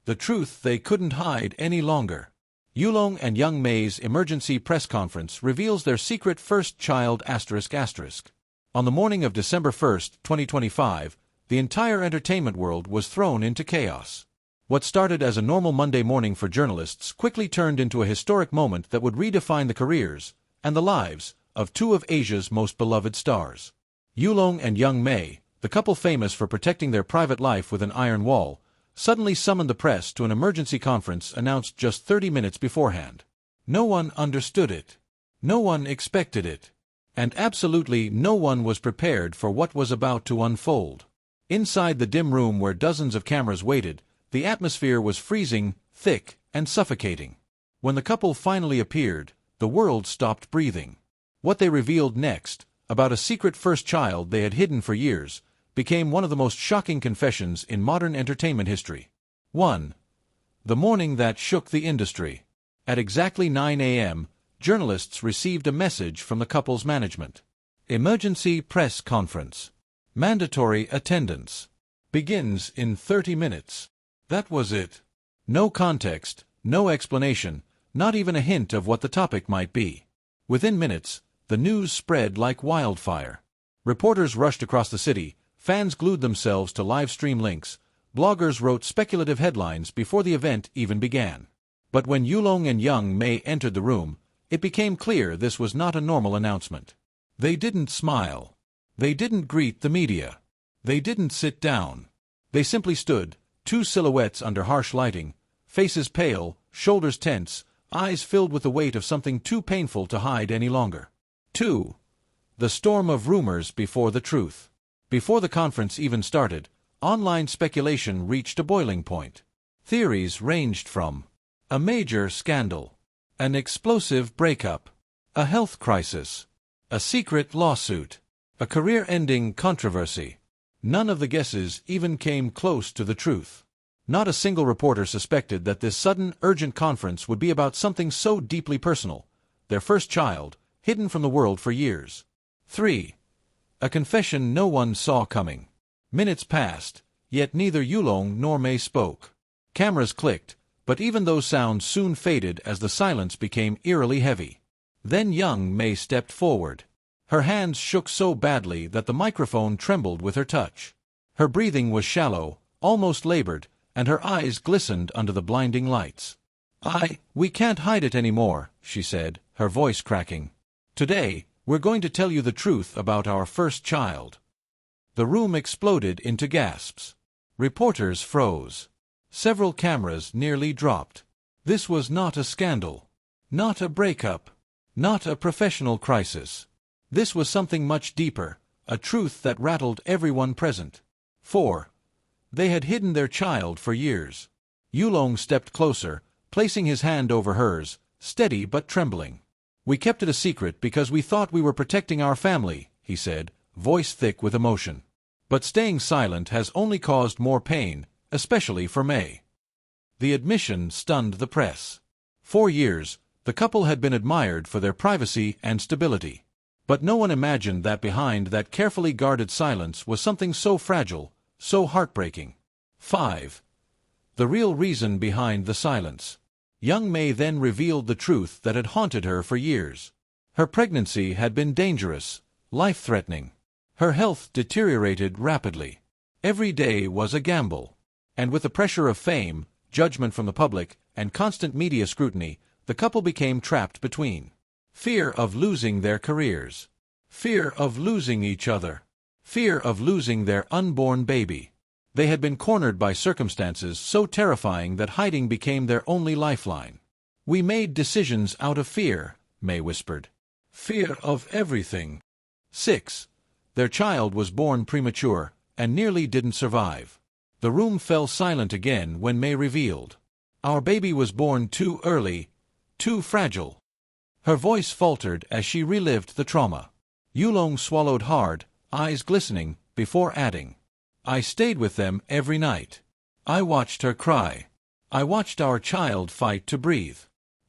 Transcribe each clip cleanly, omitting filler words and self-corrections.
The truth they couldn't hide any longer. Yulong and young Mei's emergency press conference reveals their secret first child ****. On the morning of December 1, 2025, the entire entertainment world was thrown into chaos. What started as a normal Monday morning for journalists quickly turned into a historic moment that would redefine the careers and the lives of two of Asia's most beloved stars. Yulong and young Mei, the couple famous for protecting their private life with an iron wall, suddenly summoned the press to an emergency conference announced just 30 minutes beforehand. No one understood it. No one expected it. And absolutely no one was prepared for what was about to unfold. Inside the dim room where dozens of cameras waited, the atmosphere was freezing, thick, and suffocating. When the couple finally appeared, the world stopped breathing. What they revealed next, about a secret first child they had hidden for years, became one of the most shocking confessions in modern entertainment history. 1. The morning that shook the industry. At exactly 9 a.m., journalists received a message from the couple's management. Emergency press conference. Mandatory attendance. Begins in 30 minutes. That was it. No context, no explanation, not even a hint of what the topic might be. Within minutes, the news spread like wildfire. Reporters rushed across the city, fans glued themselves to live stream links, bloggers wrote speculative headlines before the event even began. But when Yulong and young Mei entered the room, it became clear this was not a normal announcement. They didn't smile. They didn't greet the media. They didn't sit down. They simply stood, two silhouettes under harsh lighting, faces pale, shoulders tense, eyes filled with the weight of something too painful to hide any longer. 2. The storm of rumors before the truth. Before the conference even started, online speculation reached a boiling point. Theories ranged from a major scandal, an explosive breakup, a health crisis, a secret lawsuit, a career-ending controversy. None of the guesses even came close to the truth. Not a single reporter suspected that this sudden, urgent conference would be about something so deeply personal, their first child, hidden from the world for years. 3. A confession no one saw coming. Minutes passed, yet neither Yulong nor Mei spoke. Cameras clicked, but even those sounds soon faded as the silence became eerily heavy. Then young Mei stepped forward. Her hands shook so badly that the microphone trembled with her touch. Her breathing was shallow, almost labored, and her eyes glistened under the blinding lights. We can't hide it anymore," she said, her voice cracking. "Today, we're going to tell you the truth about our first child." The room exploded into gasps. Reporters froze. Several cameras nearly dropped. This was not a scandal. Not a breakup. Not a professional crisis. This was something much deeper, a truth that rattled everyone present. 4. They had hidden their child for years. Yulong stepped closer, placing his hand over hers, steady but trembling. "We kept it a secret because we thought we were protecting our family," he said, voice thick with emotion. "But staying silent has only caused more pain, especially for Mei." The admission stunned the press. For years, the couple had been admired for their privacy and stability. But no one imagined that behind that carefully guarded silence was something so fragile, so heartbreaking. 5. The real reason behind the silence. Young Mei then revealed the truth that had haunted her for years. Her pregnancy had been dangerous, life-threatening. Her health deteriorated rapidly. Every day was a gamble. And with the pressure of fame, judgment from the public, and constant media scrutiny, the couple became trapped between fear of losing their careers, fear of losing each other, fear of losing their unborn baby. They had been cornered by circumstances so terrifying that hiding became their only lifeline. "We made decisions out of fear," Mei whispered. "Fear of everything." 6. Their child was born premature and nearly didn't survive. The room fell silent again when Mei revealed, "Our baby was born too early, too fragile." Her voice faltered as she relived the trauma. Yulong swallowed hard, eyes glistening, before adding, "I stayed with them every night. I watched her cry. I watched our child fight to breathe.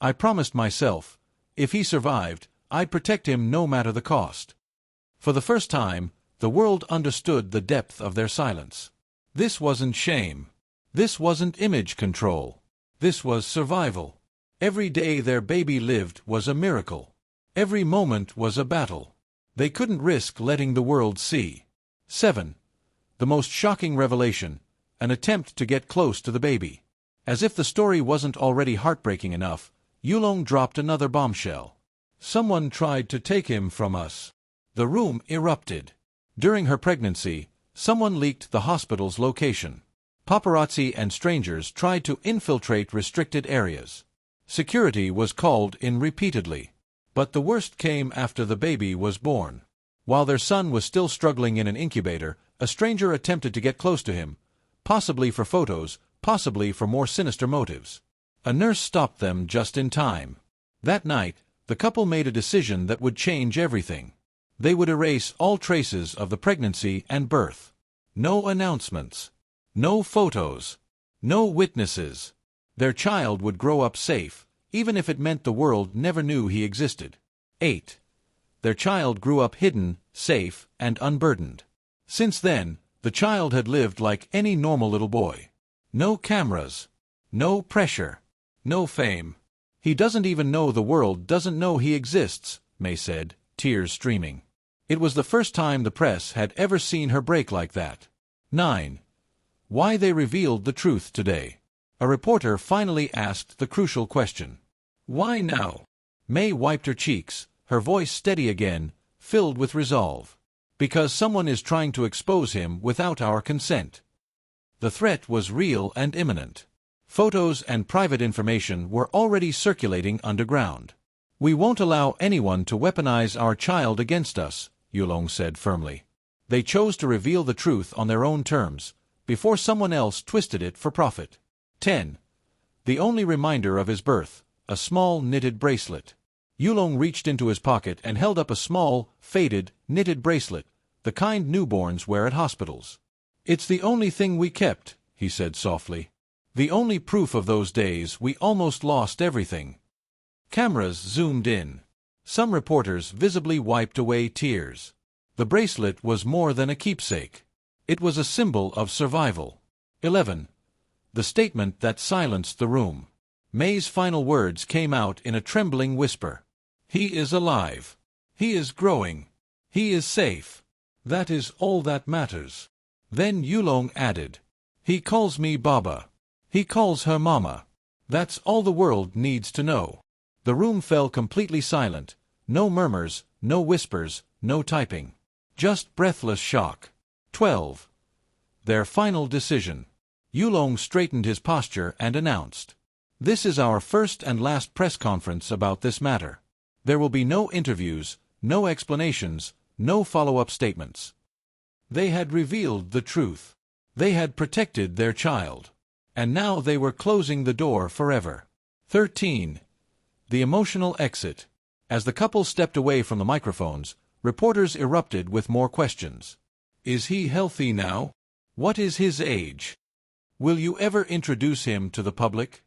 I promised myself, if he survived, I'd protect him no matter the cost." For the first time, the world understood the depth of their silence. This wasn't shame. This wasn't image control. This was survival. Every day their baby lived was a miracle. Every moment was a battle. They couldn't risk letting the world see. 7. The most shocking revelation, an attempt to get close to the baby. As if the story wasn't already heartbreaking enough, Yulong dropped another bombshell. Someone tried to take him from us. The room erupted. During her pregnancy, someone leaked the hospital's location. Paparazzi and strangers tried to infiltrate restricted areas. Security was called in repeatedly. But the worst came after the baby was born. While their son was still struggling in an incubator, a stranger attempted to get close to him, possibly for photos, possibly for more sinister motives. A nurse stopped them just in time. That night, the couple made a decision that would change everything. They would erase all traces of the pregnancy and birth. No announcements. No photos. No witnesses. Their child would grow up safe, even if it meant the world never knew he existed. 8. Their child grew up hidden, safe, and unburdened. Since then, the child had lived like any normal little boy. No cameras. No pressure. No fame. He doesn't even know the world doesn't know he exists, Mei said, tears streaming. It was the first time the press had ever seen her break like that. 9. Why they revealed the truth today. A reporter finally asked the crucial question. Why now? Mei wiped her cheeks, her voice steady again, filled with resolve. Because someone is trying to expose him without our consent. The threat was real and imminent. Photos and private information were already circulating underground. We won't allow anyone to weaponize our child against us, Yulong said firmly. They chose to reveal the truth on their own terms, before someone else twisted it for profit. 10. The only reminder of his birth, a small knitted bracelet. Yulong reached into his pocket and held up a small, faded, knitted bracelet, the kind newborns wear at hospitals. It's the only thing we kept, he said softly. The only proof of those days we almost lost everything. Cameras zoomed in. Some reporters visibly wiped away tears. The bracelet was more than a keepsake. It was a symbol of survival. 11. The statement that silenced the room. Mei's final words came out in a trembling whisper. He is alive. He is growing. He is safe. That is all that matters. Then Yulong added, he calls me Baba. He calls her Mama. That's all the world needs to know. The room fell completely silent. No murmurs, no whispers, no typing. Just breathless shock. 12. Their final decision. Yulong straightened his posture and announced, this is our first and last press conference about this matter. There will be no interviews, no explanations, no follow-up statements. They had revealed the truth. They had protected their child. And now they were closing the door forever. 13. The emotional exit. As the couple stepped away from the microphones, reporters erupted with more questions. Is he healthy now? What is his age? Will you ever introduce him to the public?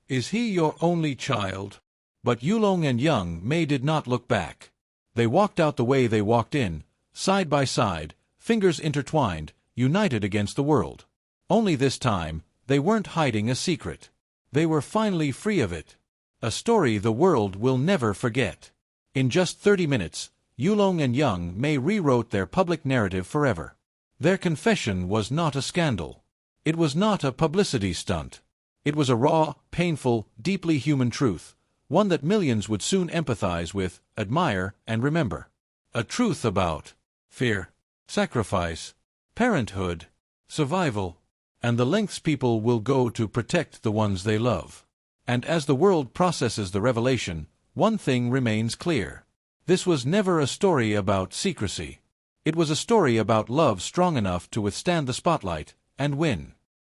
Is he your only child? But Yulong and young Mei did not look back. They walked out the way they walked in, side by side, fingers intertwined, united against the world. Only this time, they weren't hiding a secret. They were finally free of it. A story the world will never forget. In just 30 minutes, Yulong and young Mei rewrote their public narrative forever. Their confession was not a scandal. It was not a publicity stunt. It was a raw, painful, deeply human truth, one that millions would soon empathize with, admire, and remember. A truth about fear, sacrifice, parenthood, survival, and the lengths people will go to protect the ones they love. And as the world processes the revelation, one thing remains clear. This was never a story about secrecy. It was a story about love strong enough to withstand the spotlight and win.